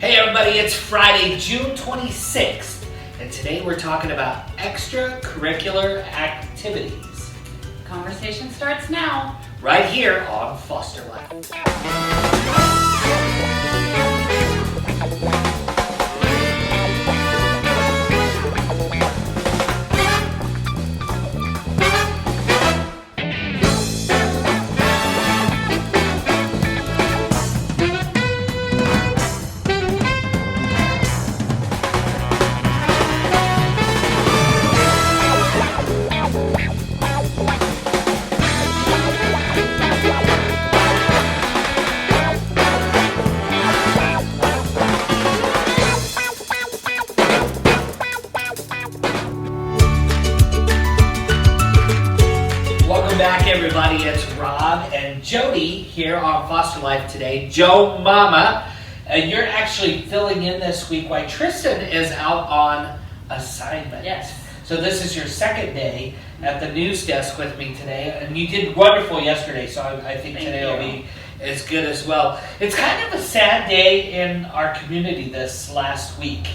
Hey everybody, it's Friday, June 26th, and today we're talking about extracurricular activities. Conversation starts now. Right here on Foster Life. Welcome back everybody, it's Rob and Jody here on Foster Life today. Joe Mama, and you're actually filling in this week while Tristan is out on assignment. Yes. So this is your second day at the news desk with me today, and you did wonderful yesterday, so I think today will be as good as well. It's kind of a sad day in our community this last week.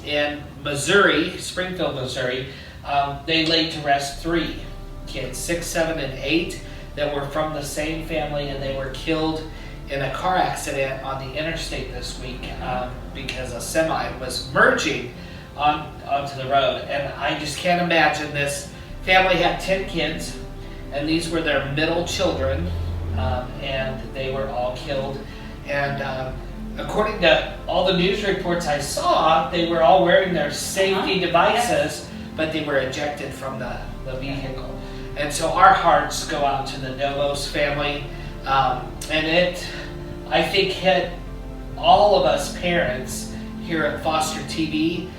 In Missouri, Springfield, Missouri, they laid to rest 3 kids, 6, 7, and 8, that were from the same family, and they were killed in a car accident on the interstate this week because a semi was merging onto the road. And I just can't imagine this family had 10 kids, and these were their middle children, and they were all killed. And according to all the news reports I saw, they were all wearing their safety devices, but they were ejected from the vehicle. And so our hearts go out to the Novos family, and it, I think, hit all of us parents here at Foster TV,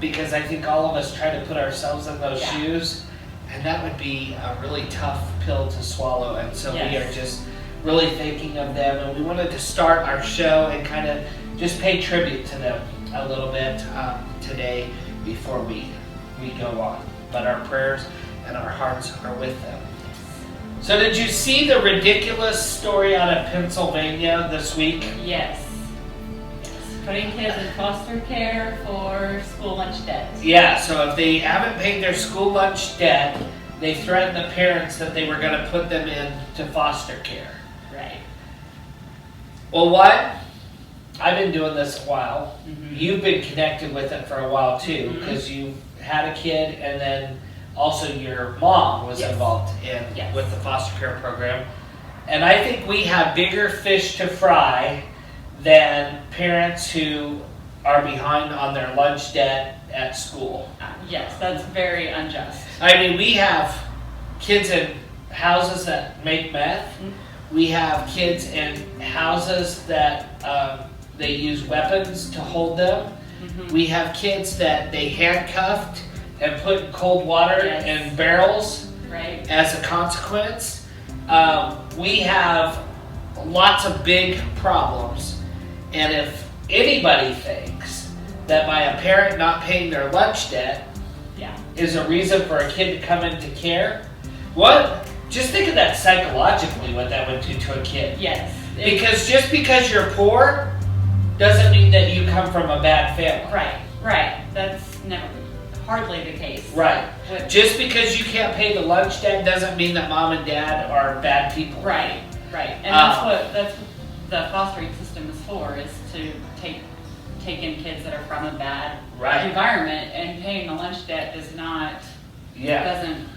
because I think all of us try to put ourselves in those shoes, and that would be a really tough pill to swallow. And so we are just really thinking of them, and we wanted to start our show and kind of just pay tribute to them a little bit today before we go on. But our prayers and our hearts are with them. So did you see the ridiculous story out of Pennsylvania this week? Yes. Putting kids in foster care for school lunch debt. Yeah, so if they haven't paid their school lunch debt, they threatened the parents that they were going to put them into foster care. Right. Well, what? I've been doing this a while. You've been connected with it for a while too, because you had a kid, and then also your mom was involved in with the foster care program. And I think we have bigger fish to fry than parents who are behind on their lunch debt at school. Yes, that's very unjust. I mean, we have kids in houses that make meth. We have kids in houses that they use weapons to hold them. We have kids that they handcuffed and put in cold water in barrels as a consequence. We have lots of big problems. And if anybody thinks that by a parent not paying their lunch debt is a reason for a kid to come into care, just think of that psychologically, what that would do to a kid. Yes. Because just because you're poor doesn't mean that you come from a bad family. Right. That's hardly the case. Right. Just because you can't pay the lunch debt doesn't mean that mom and dad are bad people. Right. And that's what the fostering system is for, is to take in kids that are from a bad environment, and paying the lunch debt doesn't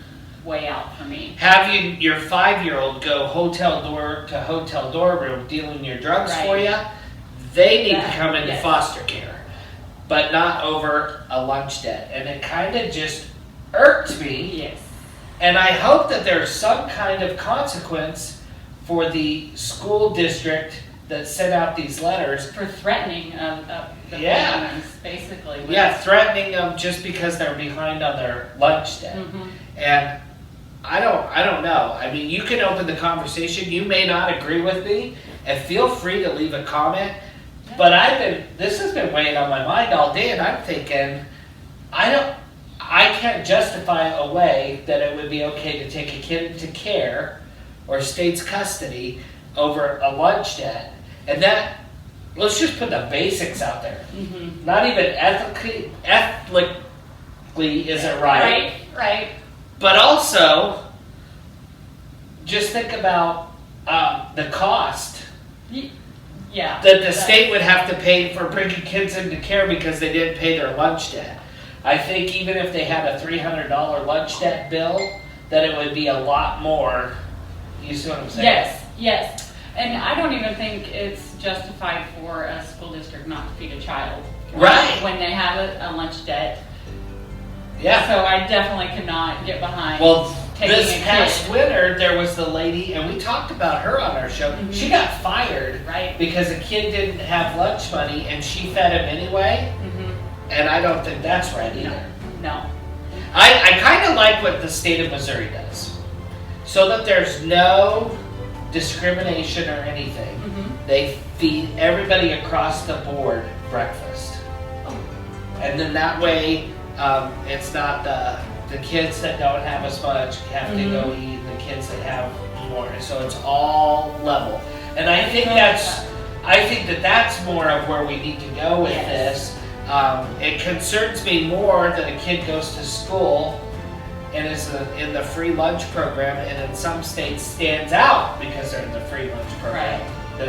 weigh out for me. Having your 5-year-old go hotel door to hotel door room dealing your drugs for you, they need to come into foster care, but not over a lunch debt. And it kind of just irked me. And I hope that there's some kind of consequence for the school district that sent out these letters. For threatening the families, basically. Threatening them just because they're behind on their lunch debt. And I don't know. I mean, you can open the conversation. You may not agree with me, and feel free to leave a comment. But this has been weighing on my mind all day, and I'm thinking, I can't justify a way that it would be okay to take a kid into care or state's custody over a lunch debt. And that let's just put the basics out there. Mm-hmm. Not even ethically is it right? Right. But also, just think about the cost. Yeah. That the state would have to pay for bringing kids into care because they didn't pay their lunch debt. I think even if they had a $300 lunch debt bill, that it would be a lot more. You see what I'm saying? Yes. And I don't even think it's justified for a school district not to feed a child. Right. When they have a lunch debt. Yeah. So I definitely cannot get behind. Well, this past winter, there was the lady, and we talked about her on our show. Mm-hmm. She got fired because a kid didn't have lunch money, and she fed him anyway. Mm-hmm. And I don't think that's right either. No. I kind of like what the state of Missouri does, so that there's no discrimination or anything. Mm-hmm. They feed everybody across the board breakfast, and then that way it's not the kids that don't have as much have to go eat, and the kids that have more. So it's all level, and I think that's more of where we need to go with this. It concerns me more that a kid goes to school and is in the free lunch program, and in some states stands out because they're in the free lunch program. Than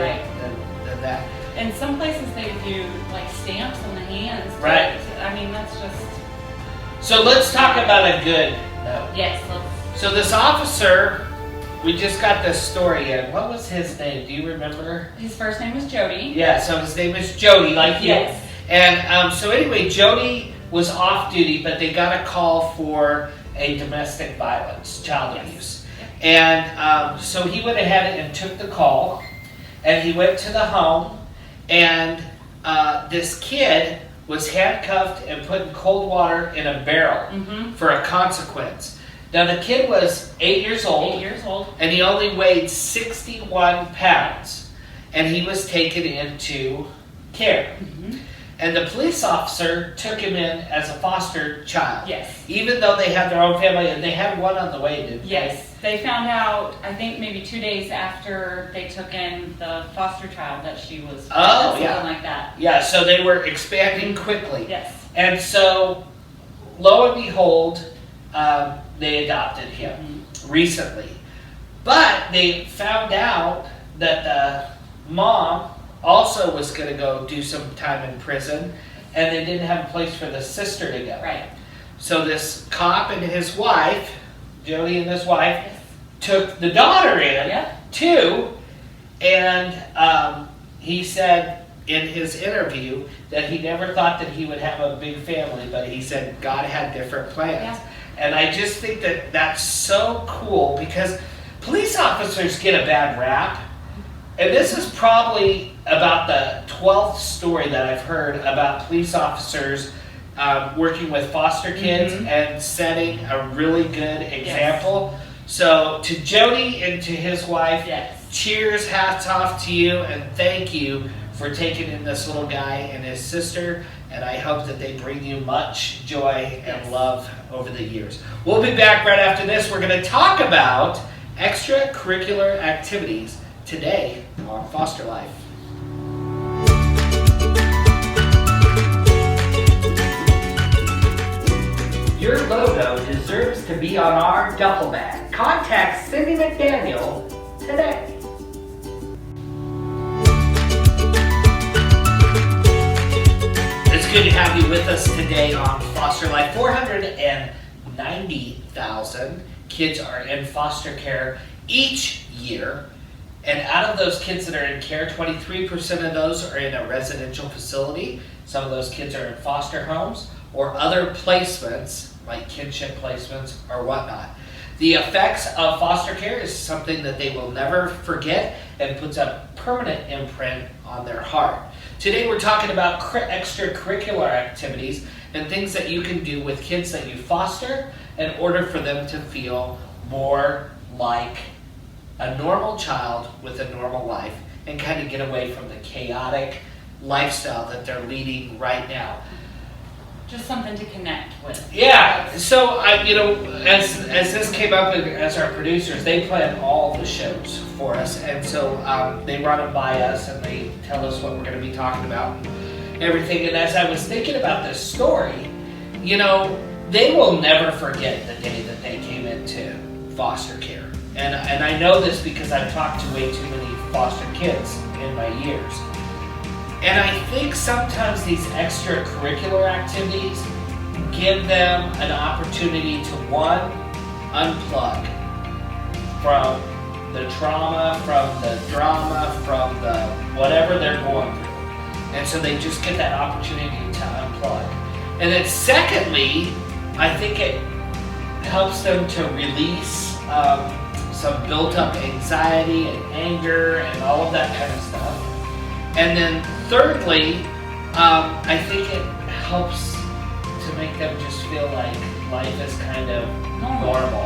that. In some places they do like stamps on the hands. Right. I mean, that's just. So let's talk about a good note. Yes. So this officer, we just got this story in. What was his name? Do you remember? His first name was Jody. Yeah. So his name is Jody, like you. Yes. And so anyway, Jody was off duty, but they got a call for a domestic violence, child abuse. And so he went ahead and took the call, and he went to the home, and this kid was handcuffed and put in cold water in a barrel for a consequence. Now the kid was 8 years old. And he only weighed 61 pounds. And he was taken into care. And the police officer took him in as a foster child. Yes. Even though they had their own family, and they had one on the way, didn't they? Yes. They found out, I think maybe 2 days after they took in the foster child that she was something like that. Yeah, so they were expanding quickly. Yes. And so, lo and behold, they adopted him recently. But they found out that the mom also was going to go do some time in prison, and they didn't have a place for the sister to go. Right. So this cop and his wife, Jody and his wife, took the daughter in too, and he said in his interview that he never thought that he would have a big family, but he said God had different plans. And I just think that that's so cool, because police officers get a bad rap. And this is probably about the 12th story that I've heard about police officers working with foster kids and setting a really good example. So to Jody and to his wife, cheers, hats off to you, and thank you for taking in this little guy and his sister. And I hope that they bring you much joy and love over the years. We'll be back right after this. We're going to talk about extracurricular activities today on Foster Life. Your logo deserves to be on our duffel bag. Contact Cindy McDaniel today. It's good to have you with us today on Foster Life. 490,000 kids are in foster care each year. And out of those kids that are in care, 23% of those are in a residential facility. Some of those kids are in foster homes or other placements, like kinship placements or whatnot. The effects of foster care is something that they will never forget and puts a permanent imprint on their heart. Today we're talking about extracurricular activities and things that you can do with kids that you foster in order for them to feel more like a normal child with a normal life and kind of get away from the chaotic lifestyle that they're leading right now. just something to connect with. Yeah, so as this came up as our producers, they plan all the shows for us, and so they run them by us and they tell us what we're going to be talking about and everything. And as I was thinking about this story, they will never forget the day that they came into foster care, and I know this because I've talked to way too many foster kids in my years. And I think sometimes these extracurricular activities give them an opportunity to, one, unplug from the trauma, from the drama, from the whatever they're going through. And so they just get that opportunity to unplug. And then secondly, I think it helps them to release some built-up anxiety and anger and all of that kind of stuff. And then thirdly, I think it helps to make them just feel like life is kind of normal,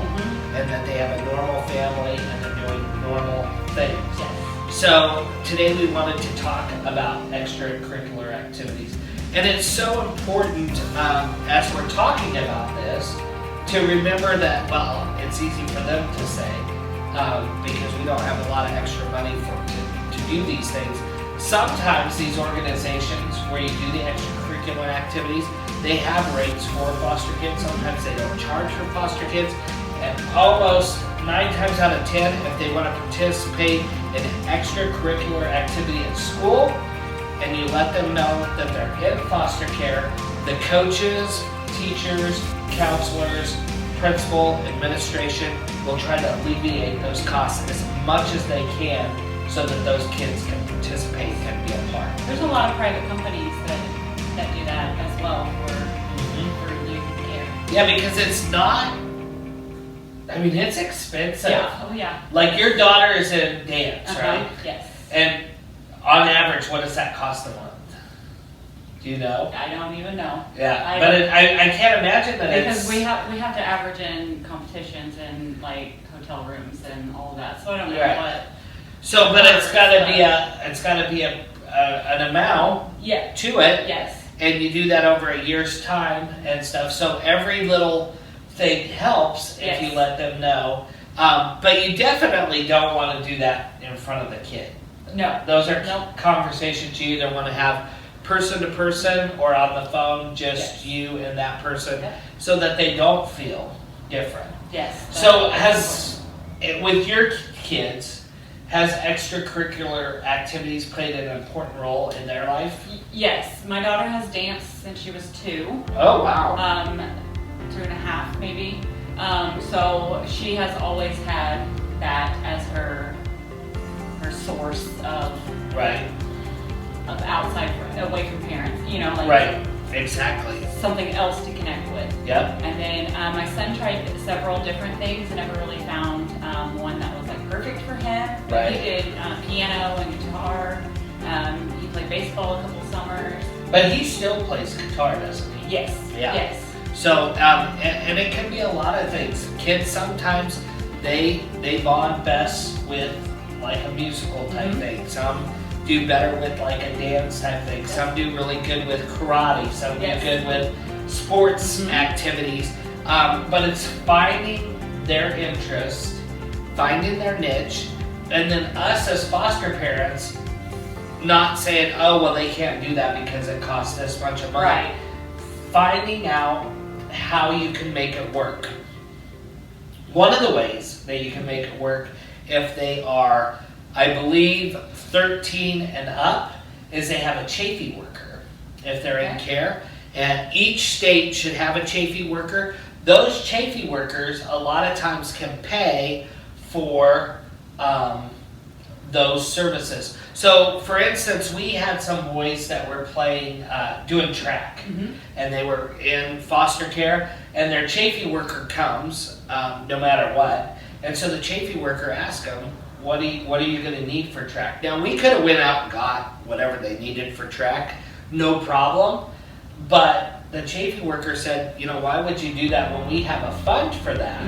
and that they have a normal family and they're doing normal things. Yes. So today we wanted to talk about extracurricular activities. And it's so important as we're talking about this to remember that, well, it's easy for them to say because we don't have a lot of extra money to do these things. Sometimes these organizations where you do the extracurricular activities, they have rates for foster kids. Sometimes they don't charge for foster kids. And almost 9 times out of 10, if they want to participate in an extracurricular activity at school, and you let them know that they're in foster care, the coaches, teachers, counselors, principal, administration will try to alleviate those costs as much as they can so that those kids can participate and be a part. There's a lot of private companies that do that as well for youth care. Yeah, because it's not, it's expensive. Yeah, oh yeah. Like your daughter is in dance, right? Yes. And on average, what does that cost a month? Do you know? I don't even know. Yeah, but I can't imagine that because we have to average in competitions and like hotel rooms and all of that. So I don't know what. So, but it's got to be an amount to it. Yes. And you do that over a year's time and stuff. So every little thing helps if you let them know. But you definitely don't want to do that in front of the kid. No. Those are conversations you either want to have person to person or on the phone, just you and that person, so that they don't feel different. Yes. So with your kids, has extracurricular activities played an important role in their life? Yes. My daughter has danced since she was 2. Oh, wow. 2.5 maybe. So she has always had that as her source of of outside, away from parents, exactly, something else to connect with. Yep. And then my son tried several different things and never really found one that was like perfect for him. Right. He did piano and guitar. He played baseball a couple summers. But he still plays guitar, doesn't he? Yes. Yeah. Yes. So and it can be a lot of things. Kids sometimes they bond best with like a musical type thing. Some do better with like a dance type thing. Some do really good with karate. Some do good with sports activities. But it's finding their interest, finding their niche, and then us as foster parents not saying, oh, well, they can't do that because it costs this much of money. Right. Finding out how you can make it work. One of the ways that you can make it work if they are, I believe, 13 and up, is they have a chafee worker if they're in care. And each state should have a chafee worker. Those chafee workers a lot of times can pay for those services. So, for instance, we had some boys that were playing, doing track, and they were in foster care, and their chafee worker comes no matter what. And so the chafee worker asked them, what are you going to need for track? Now, we could have went out and got whatever they needed for track, no problem. But the chafee worker said, why would you do that when we have a fund for that?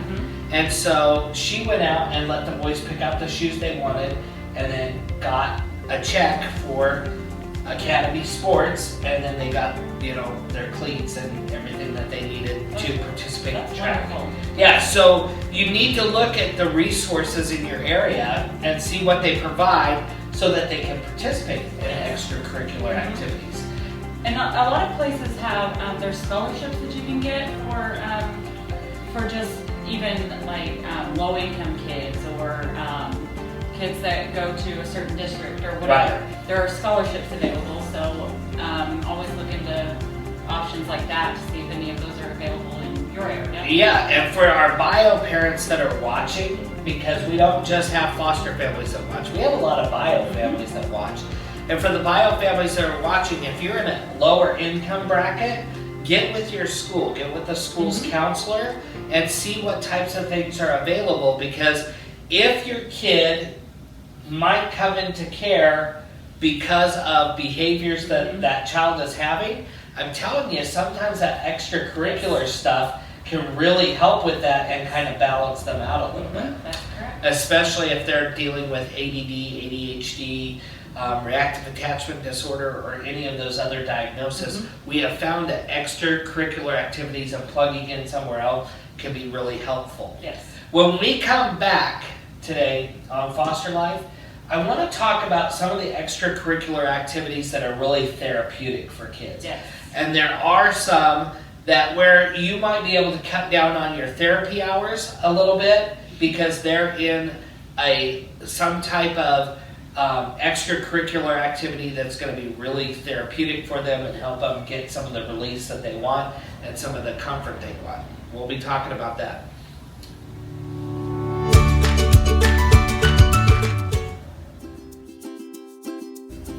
And so she went out and let the boys pick out the shoes they wanted, and then got a check for Academy Sports, and then they got, you know, their cleats and everything that they needed to participate in track. Yeah, so you need to look at the resources in your area and see what they provide so that they can participate in extracurricular activities. And a lot of places have there's scholarships that you can get for just even like low-income kids or kids that go to a certain district or whatever. Right. There are scholarships available, so always look into options like that to see if any of those are available in your area. Yeah, and for our bio parents that are watching, because we don't just have foster families that watch, we have a lot of bio families that watch. And for the bio families that are watching, if you're in a lower income bracket, get with your school, get with the school's counselor, and see what types of things are available, because if your kid might come into care because of behaviors that that child is having, I'm telling you, sometimes that extracurricular stuff can really help with that and kind of balance them out a little bit. That's correct. Especially if they're dealing with ADD, ADHD, reactive attachment disorder, or any of those other diagnoses. We have found that extracurricular activities and plugging in somewhere else can be really helpful. Yes. When we come back today on Foster Life, I want to talk about some of the extracurricular activities that are really therapeutic for kids. Yes. And there are some that where you might be able to cut down on your therapy hours a little bit because they're in some type of extracurricular activity that's going to be really therapeutic for them and help them get some of the release that they want and some of the comfort they want. We'll be talking about that.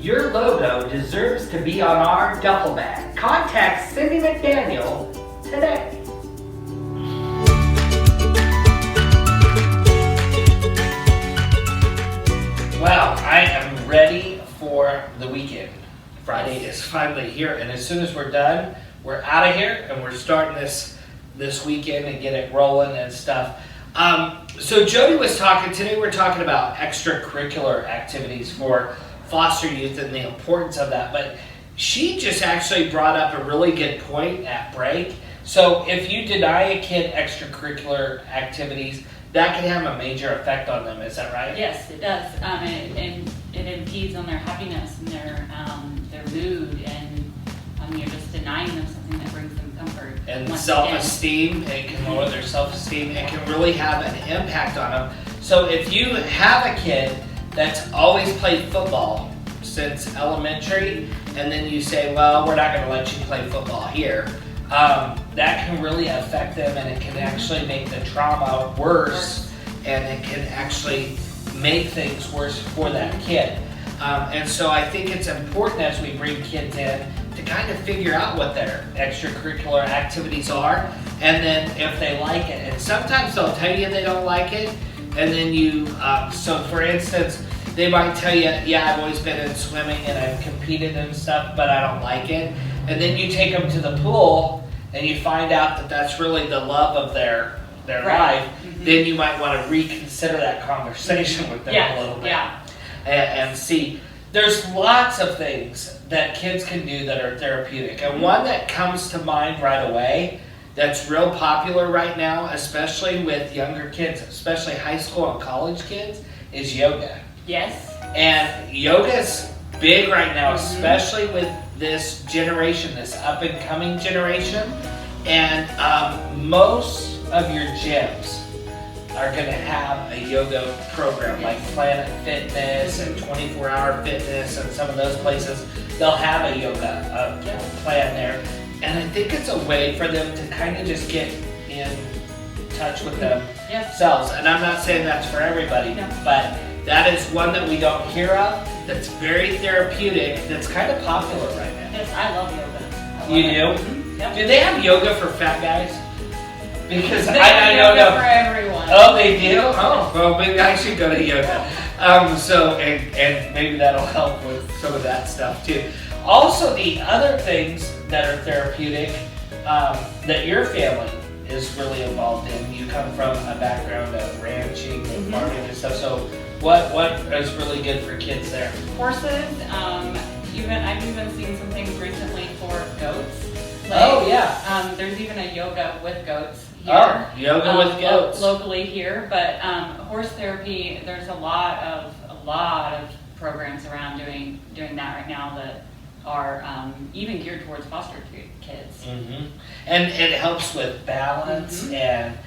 Your logo deserves to be on our duffel bag. Contact Cindy McDaniel today. Well, I am ready for the weekend. Friday is finally here, and as soon as we're done, we're out of here and we're starting this weekend and get it rolling and stuff. So Jody was talking, today we're talking about extracurricular activities for foster youth and the importance of that, but she just actually brought up a really good point at break. So if you deny a kid extracurricular activities, that can have a major effect on them, is that right? Yes, it does. And it impedes on their happiness and their mood, and you're just denying them something that brings them comfort. And self-esteem, it can lower their self-esteem. It can really have an impact on them. So if you have a kid that's always played football since elementary, and then you say, well, we're not going to let you play football here, that can really affect them, and it can actually make the trauma worse, and it can actually make things worse for that kid. And so I think it's important as we bring kids in to kind of figure out what their extracurricular activities are, and then if they like it. And sometimes they'll tell you they don't like it, and then you, so for instance, they might tell you, yeah, I've always been in swimming and I've competed and stuff, but I don't like it. And then you take them to the pool and you find out that that's really the love of their life. Then you might want to reconsider that conversation with them a little bit. And see, there's lots of things that kids can do that are therapeutic. And one that comes to mind right away that's real popular right now, especially with younger kids, especially high school and college kids, is yoga. Yes. And yoga's big right now, especially with this generation, this up-and-coming generation. And most of your gyms are going to have a yoga program, like Planet Fitness and 24-Hour Fitness, and some of those places, they'll have a yoga plan there. And I think it's a way for them to kind of just get in touch with themselves. And I'm not saying that's for everybody, but that is one that we don't hear of, that's very therapeutic, that's kind of popular right now. Yes, I love yoga. You do? Yep. Do they have yoga for fat guys? Because they I don't know. For everyone. Oh, they do? Oh, well, maybe I should go to yoga. So, and maybe that'll help with some of that stuff too. Also, the other things that are therapeutic that your family is really involved in, you come from a background of ranching and farming and stuff, so what is really good for kids there? Horses, I've even seen some things recently for goats. Oh, yeah. There's even a yoga with goats here. Oh, yoga with goats. Locally here, but horse therapy, there's a lot of programs around doing that right now that are even geared towards foster kids. Mm-hmm. And it helps with balance and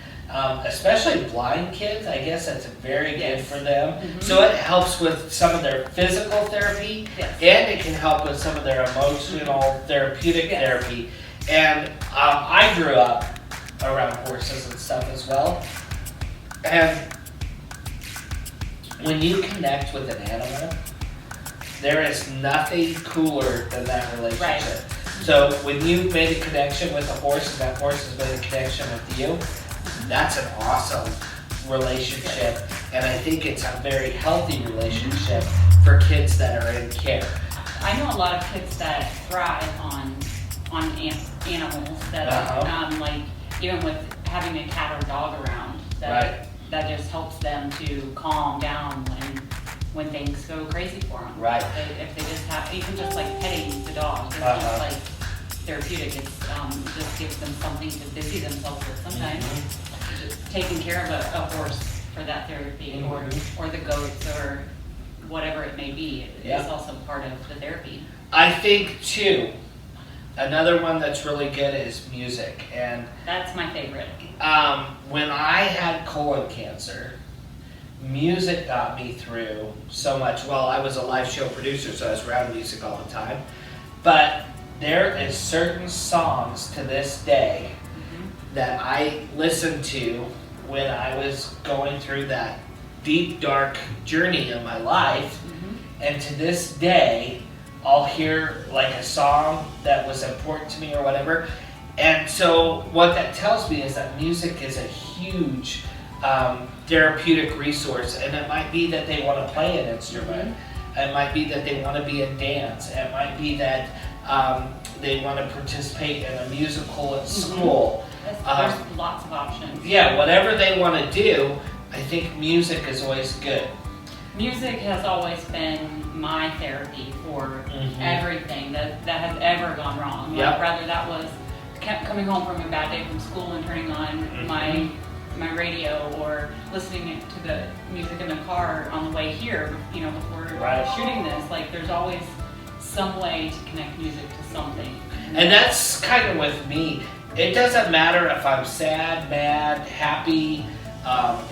especially blind kids. I guess that's very good for them. So it helps with some of their physical therapy and it can help with some of their emotional therapeutic therapy. And I grew up around horses and stuff as well. And when you connect with an animal, there is nothing cooler than that relationship. Right. So when you made a connection with a horse and that horse has made a connection with you, that's an awesome relationship. And I think it's a very healthy relationship for kids that are in care. I know a lot of kids that thrive on animals that like even with having a cat or dog around that just helps them to calm down when things go crazy for them. Right. If they just have, even just like petting the dog, it's just like therapeutic. It's just gives them something to busy themselves with. Sometimes just taking care of a horse for that therapy or the goats or whatever it may be is also part of the therapy. I think too, another one that's really good is music, and that's my favorite. When I had colon cancer, music got me through so much. Well, I was a live show producer, so I was around music all the time. But there is certain songs to this day that I listened to when I was going through that deep, dark journey in my life. And to this day, I'll hear like a song that was important to me or whatever. And so what that tells me is that music is a huge therapeutic resource. And it might be that they want to play an instrument. It might be that they want to be in dance. It might be that they want to participate in a musical at school. There's lots of options. Yeah, whatever they want to do, I think music is always good. Music has always been my therapy for everything that has ever gone wrong. Like, whether that was coming home from a bad day from school and turning on my radio or listening to the music in the car on the way here, before shooting this. Like, there's always some way to connect music to something. And that's kind of with me. It doesn't matter if I'm sad, mad, happy,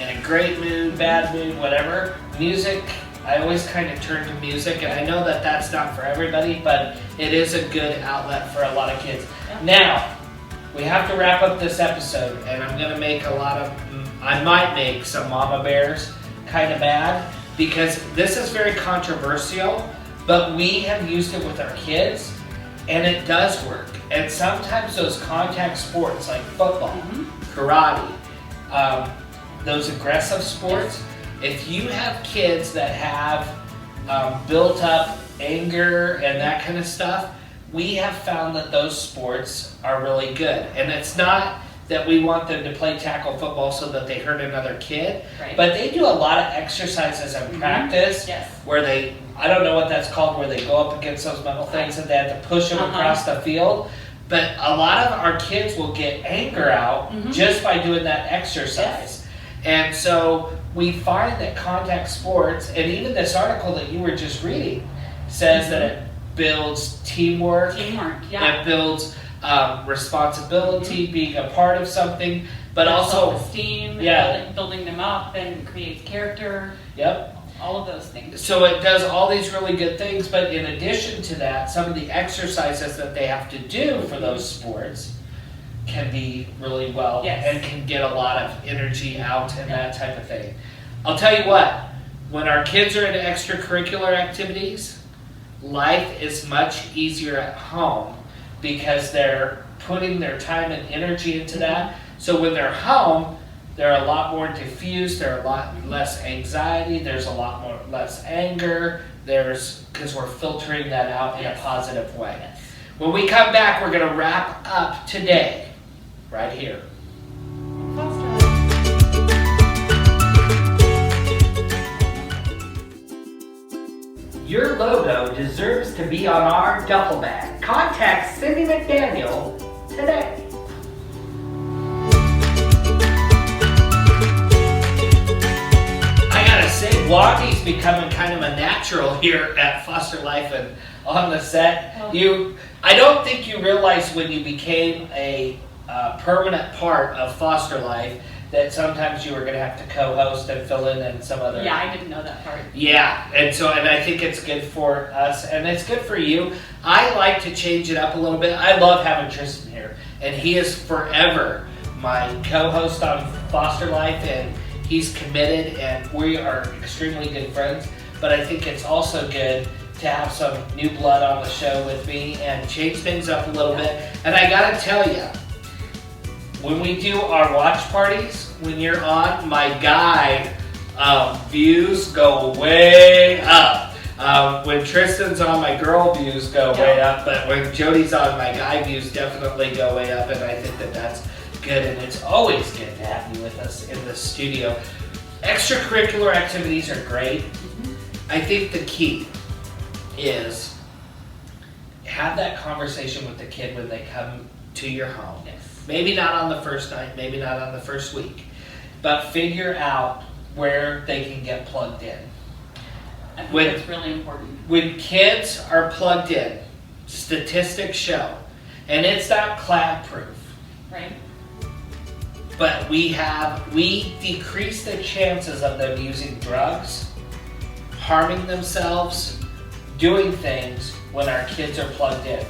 in a great mood, bad mood, whatever. Music, I always kind of turn to music, and I know that that's not for everybody, but it is a good outlet for a lot of kids. Now, we have to wrap up this episode, and I'm going to make I might make some mama bears kind of mad, because this is very controversial, but we have used it with our kids, and it does work. And sometimes those contact sports like football, karate, those aggressive sports, if you have kids that have built up anger and that kind of stuff, we have found that those sports are really good. And it's not that we want them to play tackle football so that they hurt another kid, but they do a lot of exercises and practice where they, I don't know what that's called, where they go up against those metal things and they have to push them across the field. But a lot of our kids will get anger out just by doing that exercise. And so we find that contact sports, and even this article that you were just reading, says that it builds teamwork. It builds responsibility, being a part of something, but also self-esteem, building them up, and creates character. All of those things. So it does all these really good things, but in addition to that, some of the exercises that they have to do for those sports can be really well and can get a lot of energy out and that type of thing. I'll tell you what, when our kids are in extracurricular activities, life is much easier at home because they're putting their time and energy into that. So when they're home, they're a lot more diffused, there's a lot less anxiety, there's a lot less anger, because we're filtering that out in a positive way. When we come back, we're going to wrap up today, right here. Your logo deserves to be on our duffel bag. Contact Cindy McDaniel today. I gotta say, Wandy's becoming kind of a natural here at Foster Life and on the set. I don't think you realized when you became a permanent part of Foster Life that sometimes you were going to have to co-host and fill in and some other... Yeah, I didn't know that part. Yeah, and I think it's good for us, and it's good for you. I like to change it up a little bit. I love having Tristan here, and he is forever my co-host on Foster Life, and he's committed, and we are extremely good friends, but I think it's also good to have some new blood on the show with me and change things up a little bit. And I gotta tell you, when we do our watch parties, when you're on, my guy views go way up. When Tristan's on, my girl views go way up, but when Jody's on, my guy views definitely go way up, and I think that that's good, and it's always good to have you with us in the studio. Extracurricular activities are great. I think the key is have that conversation with the kid when they come to your home. Yes. Maybe not on the first night, maybe not on the first week, but figure out where they can get plugged in. I think that's really important. When kids are plugged in, statistics show, and it's not clap proof. Right. But we decrease the chances of them using drugs, harming themselves, doing things when our kids are plugged in.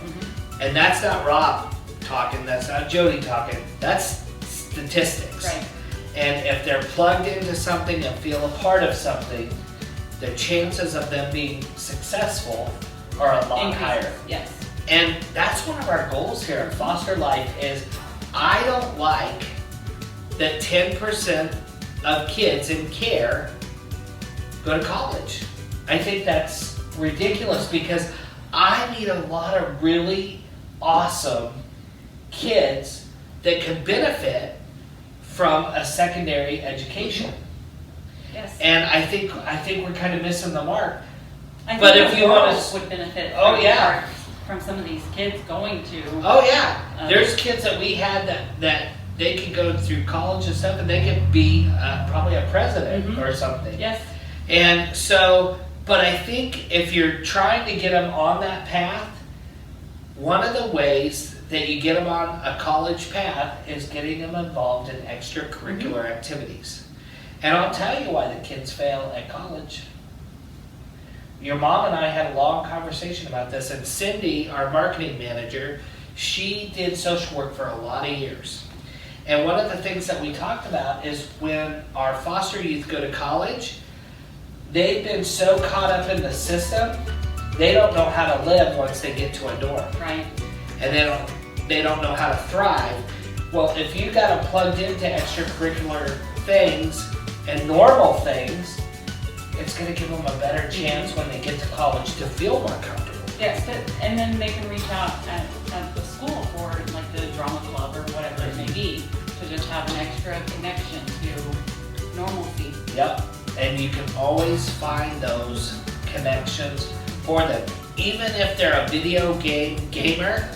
And that's not Rob talking, that's not Jody talking, that's statistics. Right. And if they're plugged into something and feel a part of something, the chances of them being successful are a lot higher. Yes. And that's one of our goals here at Foster Life is I don't like that 10% of kids in care go to college. I think that's ridiculous because I meet a lot of really awesome kids that can benefit from a secondary education. Yes. And I think we're kind of missing the mark. I but think if you want to would benefit from some of these kids going to. Oh yeah. There's kids that we had that they could go through college and stuff and they could be probably a president or something. Yes. And so, but I think if you're trying to get them on that path, one of the ways that you get them on a college path is getting them involved in extracurricular activities. And I'll tell you why the kids fail at college. Your mom and I had a long conversation about this, and Cindy, our marketing manager, she did social work for a lot of years. And one of the things that we talked about is when our foster youth go to college, they've been so caught up in the system, they don't know how to live once they get to a dorm. Right. And they don't know how to thrive. Well, if you got them plugged into extracurricular things and normal things, it's going to give them a better chance when they get to college to feel more comfortable. Yes, and then they can reach out at the school for like the drama club or whatever it may be to just have an extra connection to normalcy. Yep, and you can always find those connections for them. Even if they're a video gamer,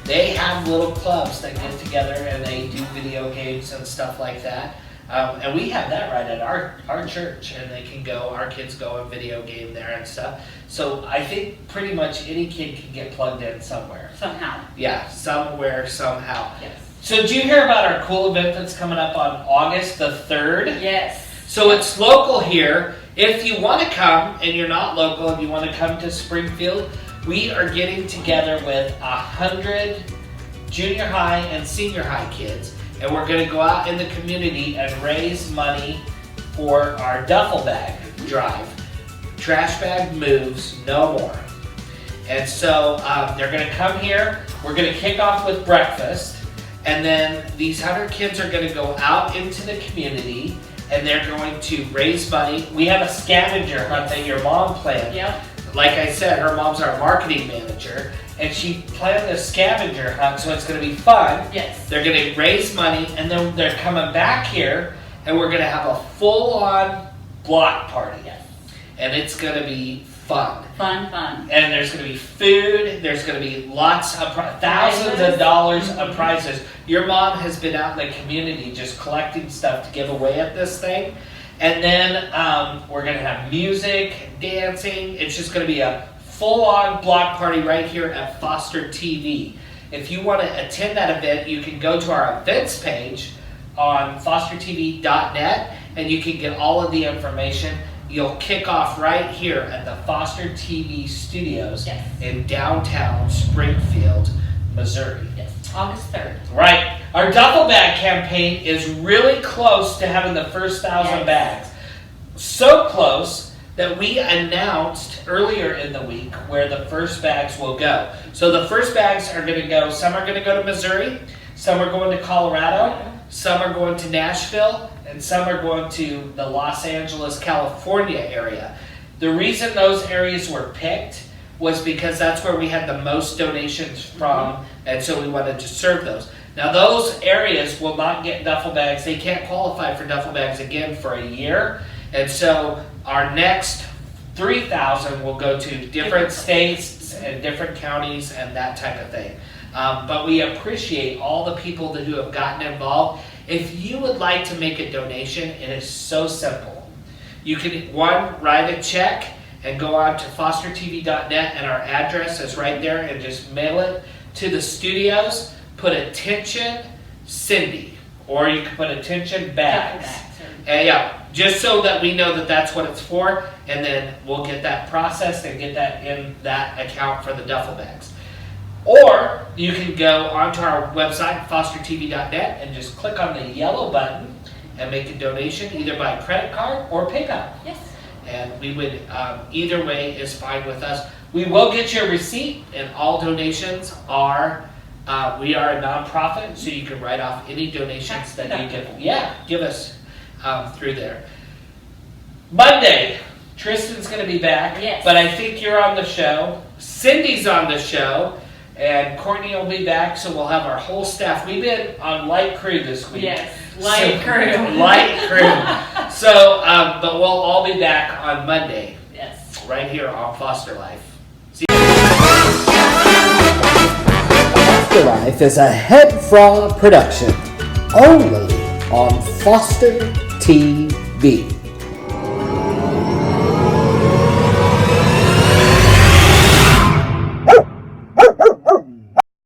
they have little clubs that get together and they do video games and stuff like that. And we have that right at our church, and they can go, our kids go and video game there and stuff. So I think pretty much any kid can get plugged in somewhere. Somehow. Yeah, somewhere, somehow. Yes. So did you hear about our cool event that's coming up on August the 3rd? Yes. So it's local here. If you want to come and you're not local and you want to come to Springfield, we are getting together with 100 junior high and senior high kids. And we're going to go out in the community and raise money for our duffel bag drive. Trash bag moves no more. And so they're going to come here. We're going to kick off with breakfast. And then these 100 kids are going to go out into the community and they're going to raise money. We have a scavenger hunt that your mom planned. Yep. Like I said, her mom's our marketing manager. And she planned a scavenger hunt, so it's going to be fun. Yes. They're going to raise money, and then they're coming back here, and we're going to have a full-on block party. Yes. And it's going to be fun. Fun. And there's going to be food. There's going to be lots of thousands of dollars of prizes. Your mom has been out in the community just collecting stuff to give away at this thing. And then we're going to have music, dancing. It's just going to be a full-on block party right here at Foster TV. If you want to attend that event, you can go to our events page on fostertv.net and you can get all of the information. You'll kick off right here at the Foster TV studios in downtown Springfield, Missouri. Yes, August 3rd. Right. Our duffel bag campaign is really close to having the first 1,000 bags. So close that we announced earlier in the week where the first bags will go. So the first bags are going to go, some are going to go to Missouri, some are going to Colorado, some are going to Nashville, and some are going to the Los Angeles, California area. The reason those areas were picked was because that's where we had the most donations from, and so we wanted to serve those. Now those areas will not get duffel bags. They can't qualify for duffel bags again for a year, and so our next 3,000 will go to different states and different counties and that type of thing. But we appreciate all the people who have gotten involved. If you would like to make a donation, it is so simple. You can, write a check and go on to fostertv.net, and our address is right there, and just mail it to the studios. Put attention Cindy, or you can put attention bags. And just so that we know that that's what it's for, and then we'll get that processed and get that in that account for the duffel bags. Or you can go onto our website, fostertv.net, and just click on the yellow button and make a donation either by credit card or PayPal. Yes. And we would, either way is fine with us. We will get your receipt, and all donations are, we are a nonprofit, so you can write off any donations that you give us through there. Monday, Tristan's going to be back, but I think you're on the show. Cindy's on the show. And Courtney will be back, so we'll have our whole staff. We've been on light crew this week. Yes, light crew. Light crew. So, but we'll all be back on Monday. Yes. Right here on Foster Life. Foster Life is a HEDFRA production, only on Foster TV.